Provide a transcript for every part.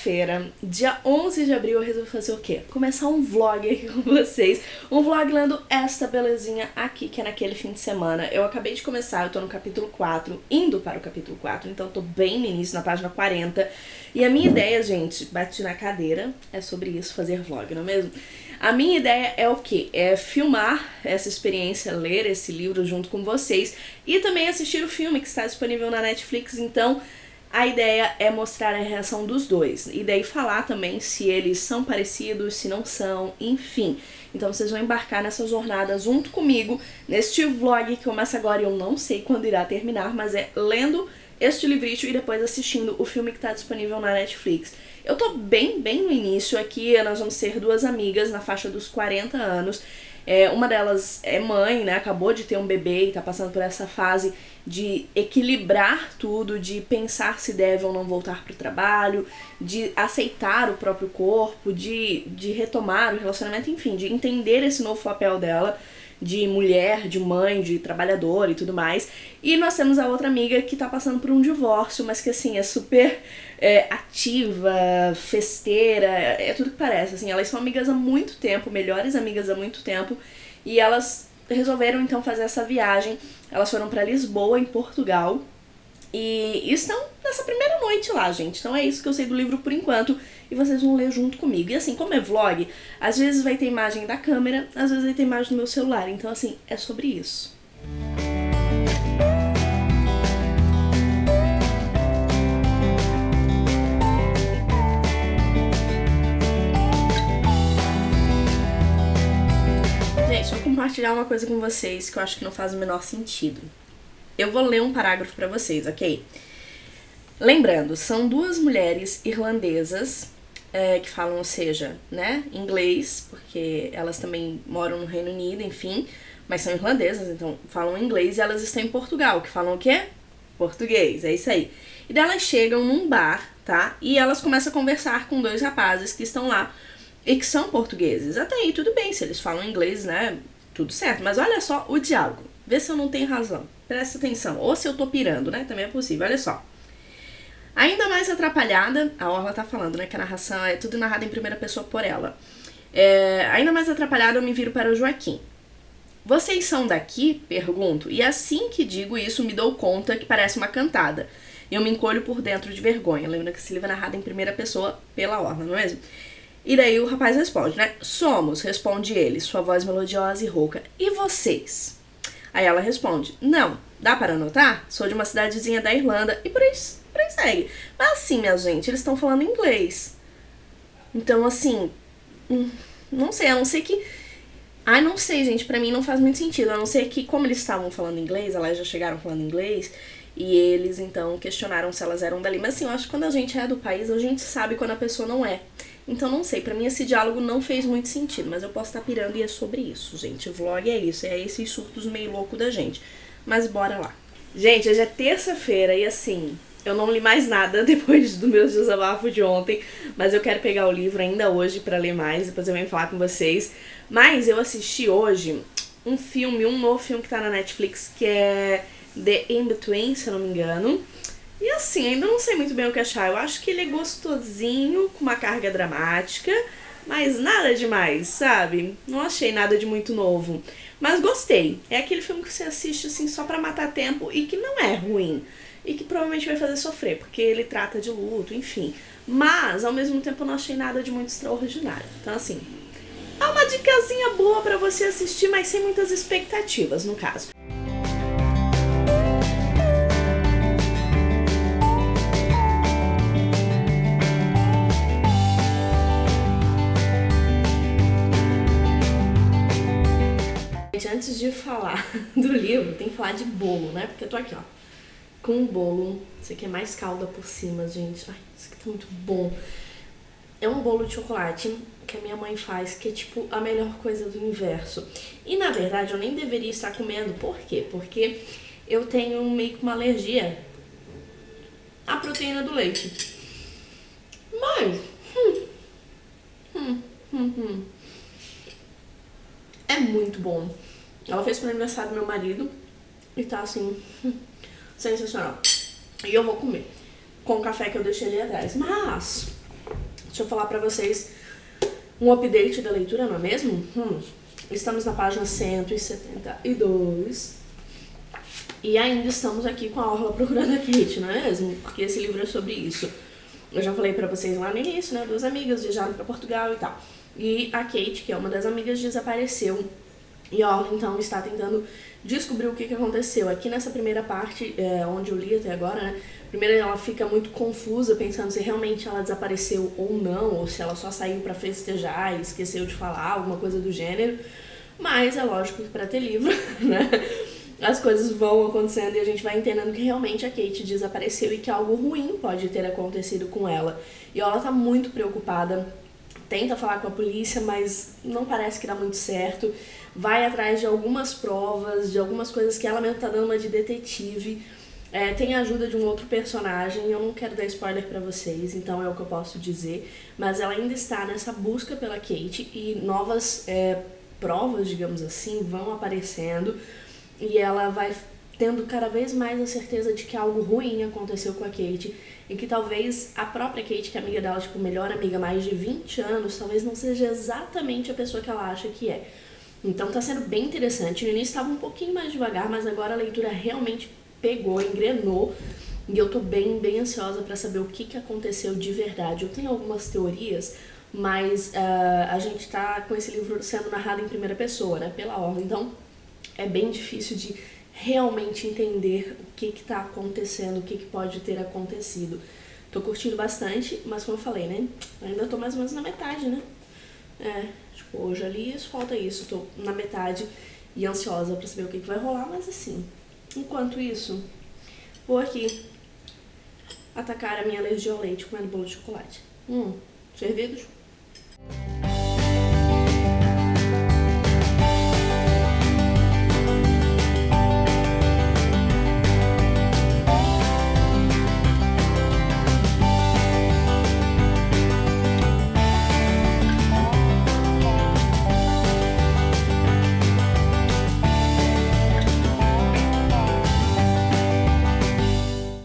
terça-feira, dia 11 de abril, eu resolvi fazer o quê? Começar um vlog aqui com vocês. Um vlog lendo esta belezinha aqui, que é naquele fim de semana. Eu acabei de começar, eu tô no capítulo 4, indo para o capítulo 4, então eu tô bem no início, na página 40. E a minha ideia, gente, bati na cadeira, é sobre isso, fazer vlog, não é mesmo? A minha ideia é o quê? É filmar essa experiência, ler esse livro junto com vocês e também assistir o filme que está disponível na Netflix, então a ideia é mostrar a reação dos dois e daí falar também se eles são parecidos, se não são, enfim. Então vocês vão embarcar nessa jornada junto comigo, neste vlog que começa agora e eu não sei quando irá terminar, mas é lendo este livrinho e depois assistindo o filme que está disponível na Netflix. Eu tô bem no início aqui, nós vamos ser duas amigas na faixa dos 40 anos. Uma delas é mãe, né, acabou de ter um bebê e tá passando por essa fase de equilibrar tudo, de pensar se deve ou não voltar pro trabalho, de aceitar o próprio corpo, de retomar o relacionamento, enfim, de entender esse novo papel dela, de mulher, de mãe, de trabalhadora e tudo mais. E nós temos a outra amiga que tá passando por um divórcio, mas que assim, é super ativa, festeira, é tudo que parece, assim, elas são amigas há muito tempo, melhores amigas há muito tempo, e elas resolveram então fazer essa viagem. Elas foram pra Lisboa, em Portugal, e estão nessa primeira noite lá, gente. Então é isso que eu sei do livro por enquanto, e vocês vão ler junto comigo. E assim, como é vlog, às vezes vai ter imagem da câmera, às vezes vai ter imagem do meu celular, então assim, é sobre isso. Gente, vou compartilhar uma coisa com vocês que eu acho que não faz o menor sentido. Eu vou ler um parágrafo pra vocês, ok? Lembrando, são duas mulheres irlandesas que falam, ou seja, né, inglês, porque elas também moram no Reino Unido, enfim, mas são irlandesas, então falam inglês, e elas estão em Portugal, que falam o quê? Português, é isso aí. E daí elas chegam num bar, tá? E elas começam a conversar com dois rapazes que estão lá e que são portugueses. Até aí tudo bem, se eles falam inglês, né, tudo certo. Mas olha só o diálogo, vê se eu não tenho razão. Presta atenção, ou se eu tô pirando, né, também é possível, olha só. Ainda mais atrapalhada, a Orla tá falando, né, que a narração é tudo narrado em primeira pessoa por ela. Ainda mais atrapalhada eu me viro para o Joaquim. Vocês são daqui? Pergunto, e assim que digo isso me dou conta que parece uma cantada. Eu me encolho por dentro de vergonha. Lembra que esse livro é narrado em primeira pessoa pela Orla, não é mesmo? E daí o rapaz responde, né? Somos, responde ele, sua voz melodiosa e rouca. E vocês? Aí ela responde, não, dá para anotar? Sou de uma cidadezinha da Irlanda e por aí segue. Mas assim, minha gente, eles estão falando inglês. Então, assim, não sei, a não ser que... Ai, não sei, gente, pra mim não faz muito sentido. A não ser que, como eles estavam falando inglês, elas já chegaram falando inglês, e eles, então, questionaram se elas eram dali. Mas assim, eu acho que quando a gente é do país, a gente sabe quando a pessoa não é. Então, não sei, pra mim esse diálogo não fez muito sentido, mas eu posso estar pirando e é sobre isso, gente. O vlog é isso, é esses surtos meio louco da gente. Mas bora lá. Gente, hoje é terça-feira e assim, eu não li mais nada depois do meu desabafo de ontem, mas eu quero pegar o livro ainda hoje pra ler mais, depois eu venho falar com vocês. Mas eu assisti hoje um novo filme que tá na Netflix, que é The In-Between, se eu não me engano. E assim, ainda não sei muito bem o que achar. Eu acho que ele é gostosinho, com uma carga dramática, mas nada demais, sabe? Não achei nada de muito novo. Mas gostei. É aquele filme que você assiste assim só pra matar tempo e que não é ruim. E que provavelmente vai fazer sofrer, porque ele trata de luto, enfim. Mas, ao mesmo tempo, eu não achei nada de muito extraordinário. Então, assim, é uma dicasinha boa pra você assistir, mas sem muitas expectativas, no caso. Antes de falar do livro, tem que falar de bolo, né? Porque eu tô aqui, ó, com um bolo. Esse aqui é mais calda por cima, gente. Ai, isso aqui tá muito bom. É um bolo de chocolate que a minha mãe faz, que é tipo a melhor coisa do universo. E na verdade eu nem deveria estar comendo. Por quê? Porque eu tenho meio que uma alergia à proteína do leite. Mas é muito bom. Ela fez pro aniversário do meu marido e tá assim, sensacional. E eu vou comer com o café que eu deixei ali atrás. Mas Deixa eu falar pra vocês um update da leitura, não é mesmo? Estamos na página 172 e ainda estamos aqui com a Orla procurando a Kate, não é mesmo? Porque esse livro é sobre isso. Eu já falei pra vocês lá no início, né? 2 amigas viajaram pra Portugal e tal. E a Kate, que é uma das amigas, desapareceu. E a Orla, então, está tentando descobrir o que aconteceu. Aqui nessa primeira parte, onde eu li até agora, né? Primeiro ela fica muito confusa, pensando se realmente ela desapareceu ou não, ou se ela só saiu pra festejar e esqueceu de falar, alguma coisa do gênero. Mas é lógico que pra ter livro, né? As coisas vão acontecendo e a gente vai entendendo que realmente a Kate desapareceu e que algo ruim pode ter acontecido com ela. E ela tá muito preocupada, tenta falar com a polícia, mas não parece que dá muito certo. Vai atrás de algumas provas, de algumas coisas que ela mesmo tá dando uma de detetive. Tem a ajuda de um outro personagem, eu não quero dar spoiler pra vocês, então é o que eu posso dizer. Mas ela ainda está nessa busca pela Kate e novas provas, digamos assim, vão aparecendo. E ela vai tendo cada vez mais a certeza de que algo ruim aconteceu com a Kate e que talvez a própria Kate, que é amiga dela, tipo, melhor amiga há mais de 20 anos, talvez não seja exatamente a pessoa que ela acha que é. Então tá sendo bem interessante. No início estava um pouquinho mais devagar, mas agora a leitura realmente pegou, engrenou. E eu tô bem ansiosa pra saber o que aconteceu de verdade. Eu tenho algumas teorias, mas a gente tá com esse livro sendo narrado em primeira pessoa, né, pela Orla. Então é bem difícil de realmente entender o que tá acontecendo, o que pode ter acontecido. Tô curtindo bastante, mas como eu falei, né, ainda tô mais ou menos na metade, né. Tipo, hoje eu li isso, falta isso. Tô na metade e ansiosa pra saber o que vai rolar, mas assim, enquanto isso, vou aqui atacar a minha alergia ao leite comendo bolo de chocolate. Servidos?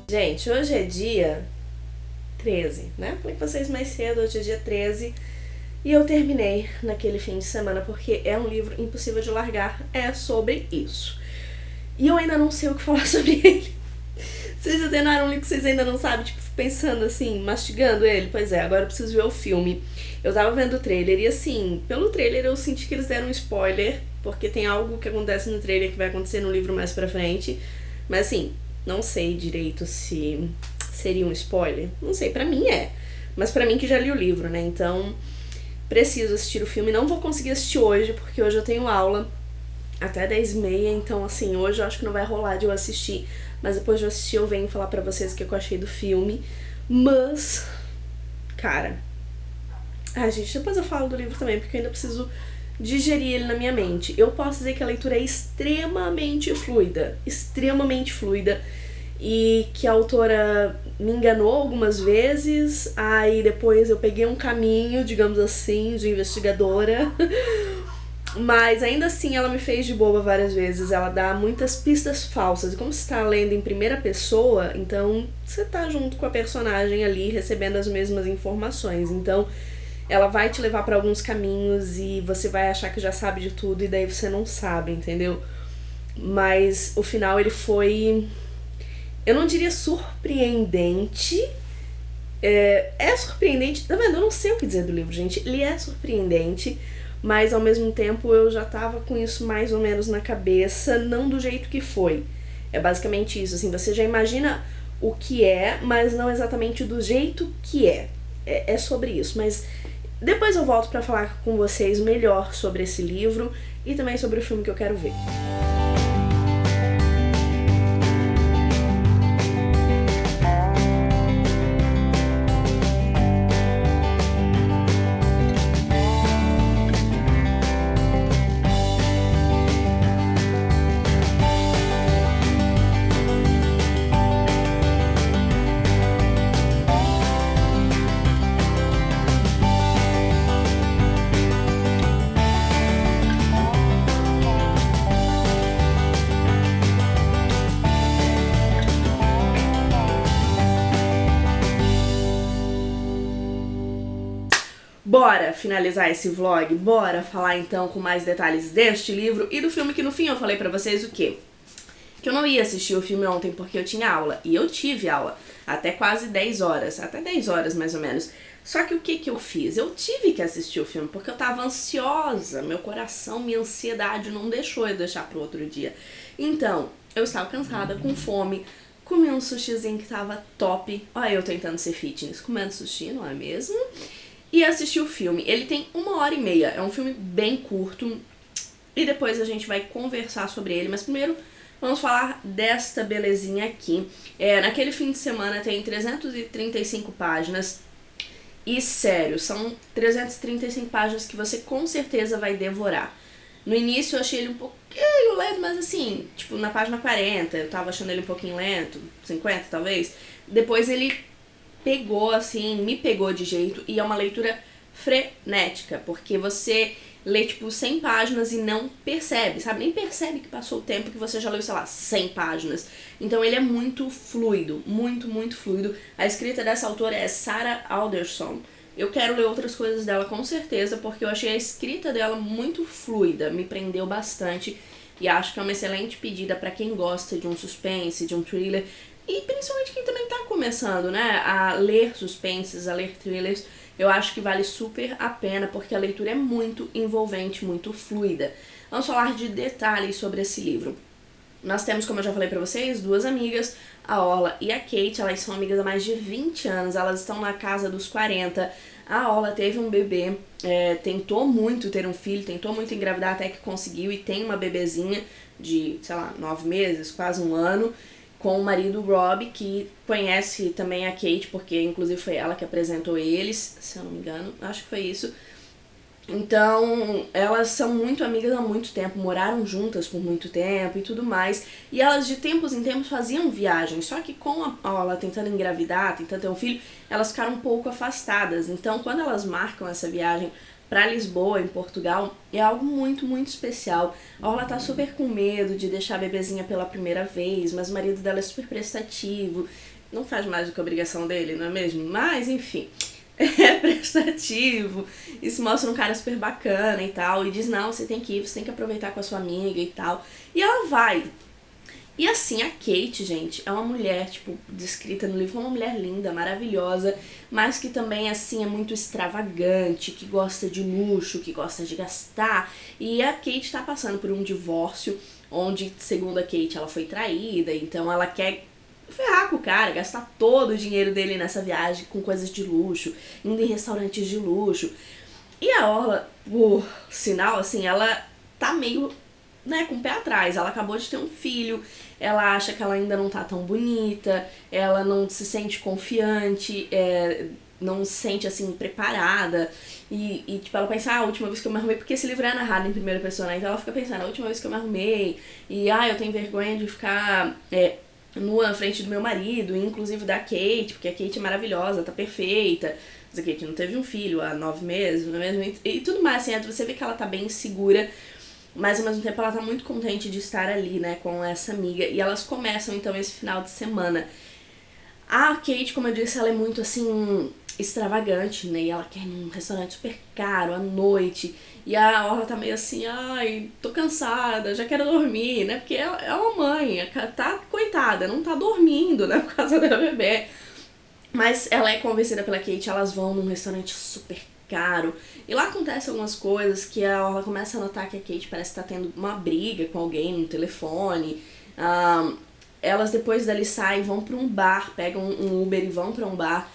Gente, hoje é dia 13, né? Falei com vocês mais cedo, hoje é dia 13 e eu terminei naquele fim de semana porque é um livro impossível de largar, é sobre isso. E eu ainda não sei o que falar sobre ele. Vocês já terminaram um livro que vocês ainda não sabem, tipo, pensando assim, mastigando ele? Pois é, agora eu preciso ver o filme. Eu tava vendo o trailer e assim, pelo trailer eu senti que eles deram um spoiler, porque tem algo que acontece no trailer que vai acontecer no livro mais pra frente, mas assim, não sei direito se seria um spoiler. Não sei, pra mim é. Mas pra mim que já li o livro, né? Então, preciso assistir o filme. Não vou conseguir assistir hoje, porque hoje eu tenho aula até 10h30. Então, assim, hoje eu acho que não vai rolar de eu assistir. Mas depois de eu assistir, eu venho falar pra vocês o que eu achei do filme. Mas, cara... gente, depois eu falo do livro também, porque eu ainda preciso digerir ele na minha mente. Eu posso dizer que a leitura é extremamente fluida, e que a autora me enganou algumas vezes, aí depois eu peguei um caminho, digamos assim, de investigadora, mas ainda assim ela me fez de boba várias vezes. Ela dá muitas pistas falsas, e como você está lendo em primeira pessoa, então você tá junto com a personagem ali, recebendo as mesmas informações, então ela vai te levar pra alguns caminhos e você vai achar que já sabe de tudo e daí você não sabe, entendeu? Mas o final ele foi... eu não diria surpreendente. É surpreendente. Tá vendo? Eu não sei o que dizer do livro, gente. Ele é surpreendente, mas ao mesmo tempo eu já tava com isso mais ou menos na cabeça, não do jeito que foi. É basicamente isso, assim, você já imagina o que é, mas não exatamente do jeito que é. É sobre isso, mas depois eu volto pra falar com vocês melhor sobre esse livro e também sobre o filme que eu quero ver. bora finalizar esse vlog? Bora falar então com mais detalhes deste livro e do filme, que no fim eu falei pra vocês o quê? Que eu não ia assistir o filme ontem porque eu tinha aula, e eu tive aula, até quase 10 horas, até 10 horas mais ou menos. Só que o que eu fiz? Eu tive que assistir o filme porque eu tava ansiosa, meu coração, minha ansiedade não deixou eu deixar pro outro dia. Então, eu estava cansada, com fome, comi um sushizinho que tava top, olha eu tentando ser fitness, comendo sushi, não é mesmo? E assisti o filme. Ele tem 1h30, é um filme bem curto, e depois a gente vai conversar sobre ele, mas primeiro vamos falar desta belezinha aqui. Naquele fim de semana tem 335 páginas. E sério, são 335 páginas que você com certeza vai devorar. No início eu achei ele um pouquinho lento, mas assim, tipo na página 40 eu tava achando ele um pouquinho lento, 50 talvez. Depois ele pegou assim, me pegou de jeito, e é uma leitura frenética, porque você lê tipo 100 páginas e não percebe, sabe? Nem percebe que passou o tempo, que você já leu, sei lá, 100 páginas. Então ele é muito fluido, muito, muito fluido. A escrita dessa autora é Sarah Alderson. Eu quero ler outras coisas dela com certeza, porque eu achei a escrita dela muito fluida, me prendeu bastante, e acho que é uma excelente pedida pra quem gosta de um suspense, de um thriller, e principalmente quem também tá começando, né, a ler suspenses, a ler thrillers. Eu acho que vale super a pena, porque a leitura é muito envolvente, muito fluida. Vamos falar de detalhes sobre esse livro. Nós temos, como eu já falei pra vocês, duas amigas, a Orla e a Kate. Elas são amigas há mais de 20 anos, elas estão na casa dos 40. A Orla teve um bebê, tentou muito ter um filho, tentou muito engravidar, até que conseguiu, e tem uma bebezinha de, sei lá, 9 meses, quase um ano, com o marido Rob, que conhece também a Kate, porque inclusive foi ela que apresentou eles, se eu não me engano, acho que foi isso. Então, elas são muito amigas há muito tempo, moraram juntas por muito tempo e tudo mais, e elas de tempos em tempos faziam viagens, só que com ela tentando engravidar, tentando ter um filho, elas ficaram um pouco afastadas. Então, quando elas marcam essa viagem pra Lisboa, em Portugal, é algo muito, muito especial. A Orla tá super com medo de deixar a bebezinha pela primeira vez, mas o marido dela é super prestativo, não faz mais do que a obrigação dele, não é mesmo? Mas, enfim, é prestativo, e se mostra um cara super bacana e tal, e diz, não, você tem que ir, você tem que aproveitar com a sua amiga e tal. E ela vai. E assim, a Kate, gente, é uma mulher, tipo, descrita no livro como uma mulher linda, maravilhosa, mas que também, assim, é muito extravagante, que gosta de luxo, que gosta de gastar. E a Kate tá passando por um divórcio, onde, segundo a Kate, ela foi traída, então ela quer ferrar com o cara, gastar todo o dinheiro dele nessa viagem com coisas de luxo, indo em restaurantes de luxo. E a Orla, por sinal, assim, ela tá meio, né, com o pé atrás. Ela acabou de ter um filho, ela acha que ela ainda não tá tão bonita, ela não se sente confiante, não se sente, assim, preparada. E tipo, ela pensa, a última vez que eu me arrumei, porque esse livro é narrado em primeira pessoa, né? Então ela fica pensando, a última vez que eu me arrumei, e eu tenho vergonha de ficar nua na frente do meu marido, inclusive da Kate, porque a Kate é maravilhosa, tá perfeita. Mas a Kate não teve um filho há 9 meses, não é mesmo? E tudo mais, assim, você vê que ela tá bem insegura, mas ao mesmo tempo ela tá muito contente de estar ali, né, com essa amiga. E elas começam, então, esse final de semana. A Kate, como eu disse, ela é muito, assim, extravagante, né, e ela quer ir num restaurante super caro, à noite. E a Orla tá meio assim, ai, tô cansada, já quero dormir, né, porque ela é uma mãe, tá coitada, não tá dormindo, né, por causa da bebê. Mas ela é convencida pela Kate, elas vão num restaurante super caro. E lá acontecem algumas coisas que a Orla começa a notar que a Kate parece estar tendo uma briga com alguém no telefone. Elas depois dali saem, vão pra um bar, pegam um Uber e vão pra um bar.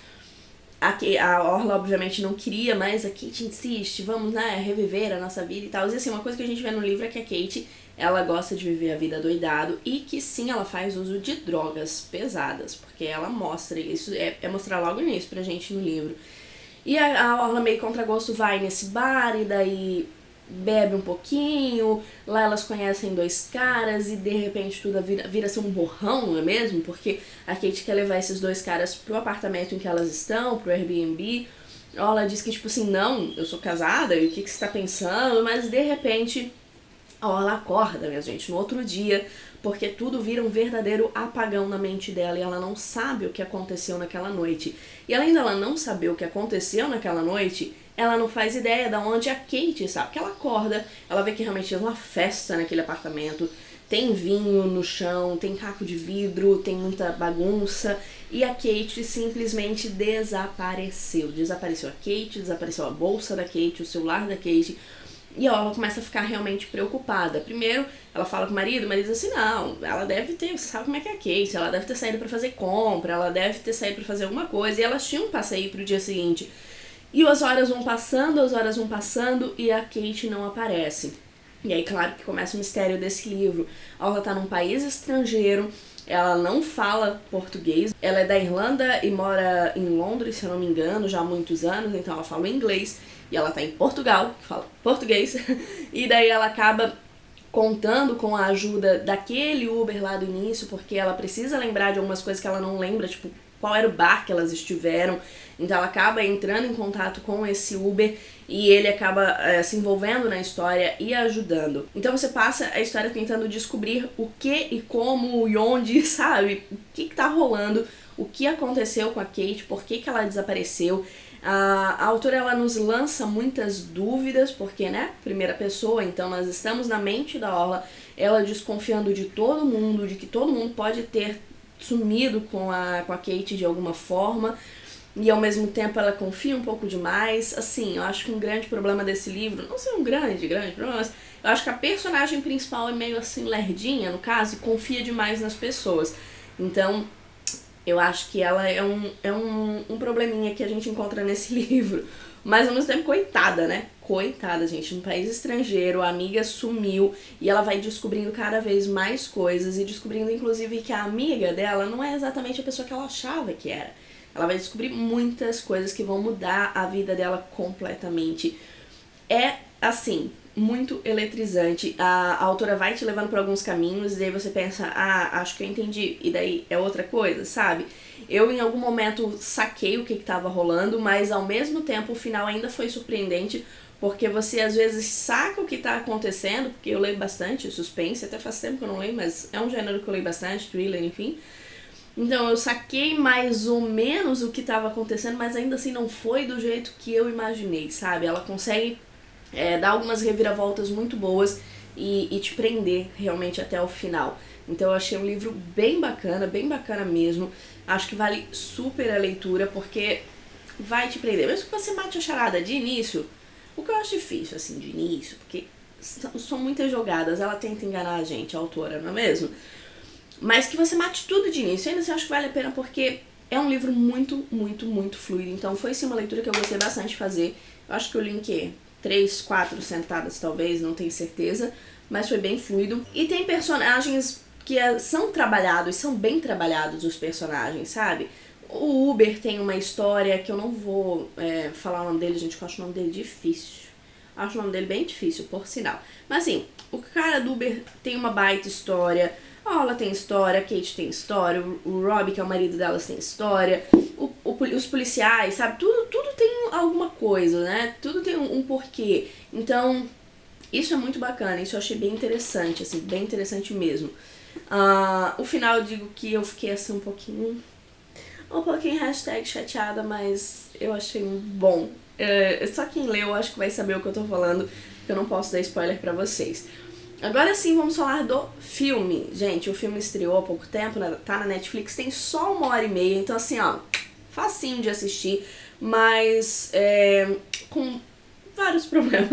A Orla obviamente não queria, mas a Kate insiste, vamos, né, reviver a nossa vida e tal. E assim, uma coisa que a gente vê no livro é que a Kate, ela gosta de viver a vida doidado, e que sim, ela faz uso de drogas pesadas, porque ela mostra isso, é mostrar logo nisso pra gente no livro. E a Orla meio contra gosto vai nesse bar, e daí bebe um pouquinho, lá elas conhecem dois caras, e de repente tudo vira assim um borrão, não é mesmo? Porque a Kate quer levar esses dois caras pro apartamento em que elas estão, pro Airbnb. Ela diz que tipo assim, não, eu sou casada, e o que você tá pensando? Mas de repente ela acorda, minha gente, no outro dia, porque tudo vira um verdadeiro apagão na mente dela, e ela não sabe o que aconteceu naquela noite. E além dela não saber o que aconteceu naquela noite, ela não faz ideia de onde a Kate sabe, que ela acorda, ela vê que realmente tem uma festa naquele apartamento, tem vinho no chão, tem caco de vidro, tem muita bagunça, e a Kate simplesmente desapareceu. Desapareceu a Kate, desapareceu a bolsa da Kate, o celular da Kate, e ela começa a ficar realmente preocupada. Primeiro, ela fala com o marido diz assim, não, ela deve ter, você sabe como é que é a Kate, ela deve ter saído pra fazer compra, ela deve ter saído pra fazer alguma coisa, e elas tinham um passeio pro dia seguinte. E as horas vão passando, e a Kate não aparece. E aí, claro que começa o mistério desse livro. Ela tá num país estrangeiro, ela não fala português, ela é da Irlanda e mora em Londres, se eu não me engano, já há muitos anos, então ela fala inglês, e ela tá em Portugal, que fala português, e daí ela acaba contando com a ajuda daquele Uber lá do início, porque ela precisa lembrar de algumas coisas que ela não lembra, tipo, qual era o bar que elas estiveram, então ela acaba entrando em contato com esse Uber e ele acaba se envolvendo na história e ajudando. Então você passa a história tentando descobrir o que e como e onde, sabe? O que tá rolando, o que aconteceu com a Kate, por que ela desapareceu. A autora ela nos lança muitas dúvidas, porque, né, primeira pessoa, então nós estamos na mente da Orla, ela desconfiando de todo mundo, de que todo mundo pode ter sumido com a Kate de alguma forma, e ao mesmo tempo ela confia um pouco demais. Assim, eu acho que um grande problema desse livro, não sei um grande problema, mas eu acho que a personagem principal é meio assim lerdinha, no caso, e confia demais nas pessoas. Então, eu acho que ela é um probleminha que a gente encontra nesse livro. Mas ao mesmo tempo, coitada, né? Coitada, gente. Num país estrangeiro, a amiga sumiu e ela vai descobrindo cada vez mais coisas e descobrindo, inclusive, que a amiga dela não é exatamente a pessoa que ela achava que era. Ela vai descobrir muitas coisas que vão mudar a vida dela completamente. É, assim, muito eletrizante. A autora vai te levando por alguns caminhos e daí você pensa, acho que eu entendi, e daí é outra coisa, sabe? Eu em algum momento saquei o que tava rolando, mas ao mesmo tempo o final ainda foi surpreendente, porque você às vezes saca o que tá acontecendo, porque eu leio bastante suspense, até faz tempo que eu não leio, mas é um gênero que eu leio bastante, thriller, enfim. Então eu saquei mais ou menos o que estava acontecendo, mas ainda assim não foi do jeito que eu imaginei, sabe? Ela consegue dar algumas reviravoltas muito boas e te prender realmente até o final. Então eu achei um livro bem bacana mesmo. Acho que vale super a leitura, porque vai te prender. Mesmo que você mate a charada de início, o que eu acho difícil, assim, de início, porque são muitas jogadas, ela tenta enganar a gente, a autora, não é mesmo? Mas que você mate tudo de início, ainda assim eu acho que vale a pena, porque é um livro muito fluido. Então foi sim uma leitura que eu gostei bastante de fazer. Eu acho que eu li em quê? 3, 4 sentadas talvez, não tenho certeza, mas foi bem fluido. E tem personagens que são trabalhados, são bem trabalhados os personagens, sabe? O Uber tem uma história que eu não vou falar o nome dele, gente, que eu acho o nome dele difícil. Acho o nome dele bem difícil, por sinal. Mas assim, o cara do Uber tem uma baita história, a Ola tem história, a Kate tem história, o Robbie, que é o marido delas, tem história, os policiais, sabe? Tudo tem alguma coisa, né? Tudo tem um porquê. Então, isso é muito bacana, isso eu achei bem interessante, assim, bem interessante mesmo. O final eu digo que eu fiquei assim um pouquinho #chateada, mas eu achei bom. Só quem leu acho que vai saber o que eu tô falando, porque eu não posso dar spoiler pra vocês. Agora sim, vamos falar do filme. Gente, o filme estreou há pouco tempo, tá na Netflix, tem só 1h30, então assim, ó, facinho de assistir, mas com vários problemas.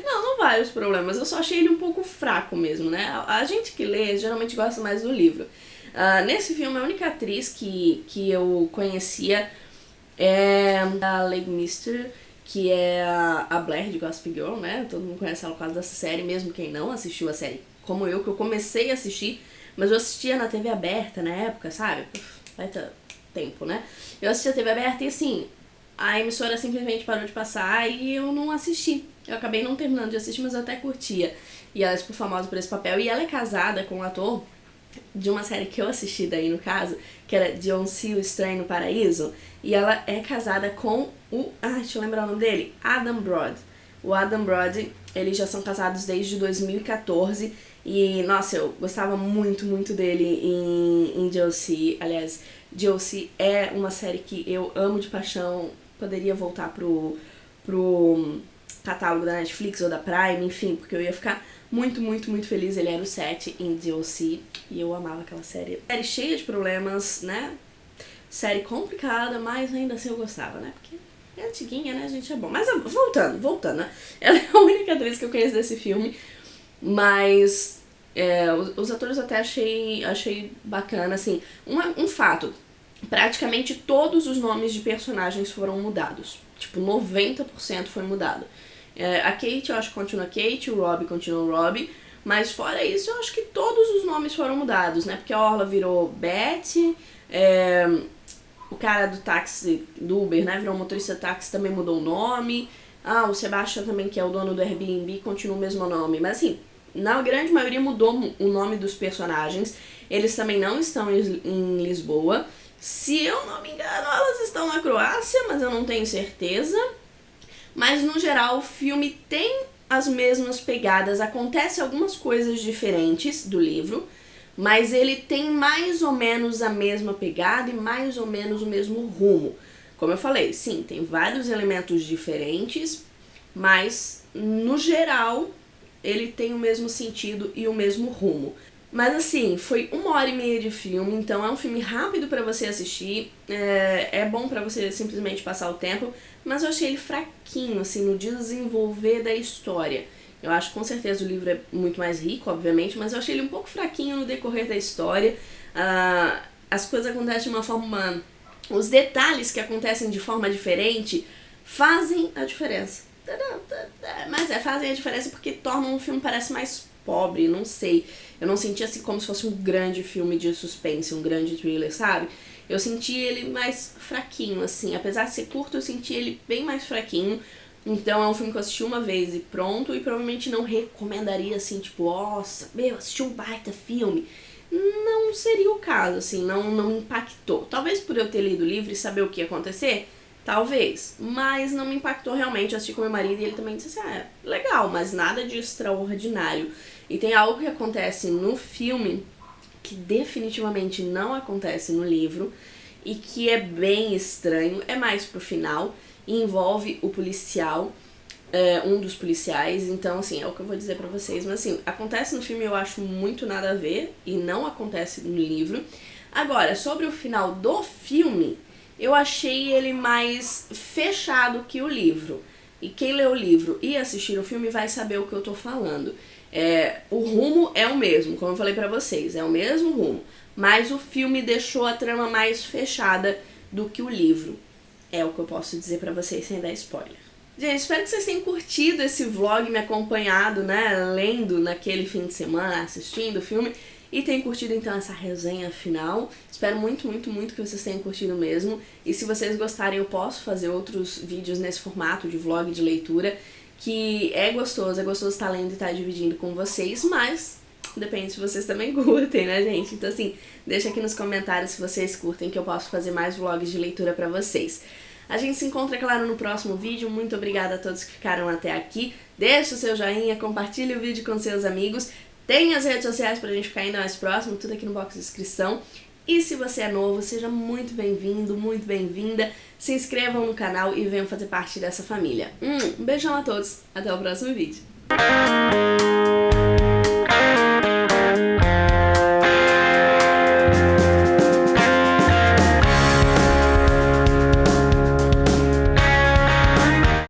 Não vários problemas, eu só achei ele um pouco fraco mesmo, né? A gente que lê geralmente gosta mais do livro. Nesse filme, a única atriz que eu conhecia é a Lady Mister, que é a Blair de Gossip Girl, né? Todo mundo conhece ela por causa dessa série, mesmo quem não assistiu a série, como eu, que eu comecei a assistir, mas eu assistia na TV aberta na época, sabe? Vai ter tempo, né? Eu assistia a TV aberta e assim, a emissora simplesmente parou de passar e eu não assisti. Eu acabei não terminando de assistir, mas eu até curtia. E ela é super famosa por esse papel. E ela é casada com um ator de uma série que eu assisti daí, no caso, que era John C. o Estranho no Paraíso. E ela é casada com deixa eu lembrar o nome dele, Adam Brody. O Adam Brody, eles já são casados desde 2014. E, nossa, eu gostava muito dele em Josie. Aliás, Josie é uma série que eu amo de paixão. Poderia voltar pro pro catálogo da Netflix ou da Prime, enfim, porque eu ia ficar muito, muito, muito feliz. Ele era o 7 em DLC e eu amava aquela série. Série cheia de problemas, né? Série complicada, mas ainda assim eu gostava, né? Porque é antiguinha, né, gente? É bom. Mas voltando, né? Ela é a única atriz que eu conheço desse filme, mas os atores até achei bacana, assim. Um fato, praticamente todos os nomes de personagens foram mudados. Tipo, 90% foi mudado. A Kate, eu acho que continua Kate, o Robbie continua o Robbie, mas fora isso, eu acho que todos os nomes foram mudados, né? Porque a Orla virou Betty, o cara do táxi, do Uber, né, virou motorista de táxi, também mudou o nome. O Sebastian também, que é o dono do Airbnb, continua o mesmo nome. Mas assim, na grande maioria mudou o nome dos personagens. Eles também não estão em Lisboa. Se eu não me engano, elas estão na Croácia, mas eu não tenho certeza. Mas no geral, o filme tem as mesmas pegadas. Acontece algumas coisas diferentes do livro, mas ele tem mais ou menos a mesma pegada e mais ou menos o mesmo rumo. Como eu falei, sim, tem vários elementos diferentes, mas no geral ele tem o mesmo sentido e o mesmo rumo. Mas assim, foi 1h30 de filme, então é um filme rápido pra você assistir, é bom pra você simplesmente passar o tempo, mas eu achei ele fraquinho, assim, no desenvolver da história. Eu acho que com certeza o livro é muito mais rico, obviamente, mas eu achei ele um pouco fraquinho no decorrer da história. As coisas acontecem de uma forma... Os detalhes que acontecem de forma diferente fazem a diferença. Mas fazem a diferença porque tornam o filme parece mais pobre, não sei. Eu não senti assim como se fosse um grande filme de suspense, um grande thriller, sabe? Eu senti ele mais fraquinho, assim. Apesar de ser curto, eu senti ele bem mais fraquinho. Então é um filme que eu assisti uma vez e pronto, e provavelmente não recomendaria assim, tipo, nossa, assisti um baita filme. Não seria o caso, assim, não impactou. Talvez por eu ter lido o livro e saber o que ia acontecer, talvez, mas não me impactou realmente. Eu assisti com meu marido e ele também disse assim, legal, mas nada de extraordinário. E tem algo que acontece no filme que definitivamente não acontece no livro e que é bem estranho, é mais pro final, e envolve o policial, um dos policiais. Então assim, é o que eu vou dizer pra vocês, mas assim, acontece no filme, eu acho muito nada a ver e não acontece no livro. Agora, sobre o final do filme, eu achei ele mais fechado que o livro, e quem lê o livro e assistir o filme vai saber o que eu tô falando. O rumo é o mesmo, como eu falei pra vocês, é o mesmo rumo, mas o filme deixou a trama mais fechada do que o livro. É o que eu posso dizer pra vocês sem dar spoiler. Gente, espero que vocês tenham curtido esse vlog, me acompanhado, né, lendo naquele fim de semana, assistindo o filme, e tenham curtido então essa resenha final. Espero muito, muito, muito que vocês tenham curtido mesmo. E se vocês gostarem, eu posso fazer outros vídeos nesse formato de vlog de leitura, que é gostoso estar lendo e estar dividindo com vocês, mas depende se vocês também curtem, né, gente? Então assim, deixa aqui nos comentários se vocês curtem, que eu posso fazer mais vlogs de leitura pra vocês. A gente se encontra, claro, no próximo vídeo. Muito obrigada a todos que ficaram até aqui. Deixe o seu joinha, compartilhe o vídeo com seus amigos. Tem as redes sociais pra gente ficar ainda mais próximo, tudo aqui no box de descrição. E se você é novo, seja muito bem-vindo, muito bem-vinda. Se inscrevam no canal e venham fazer parte dessa família. Um beijão a todos, até o próximo vídeo.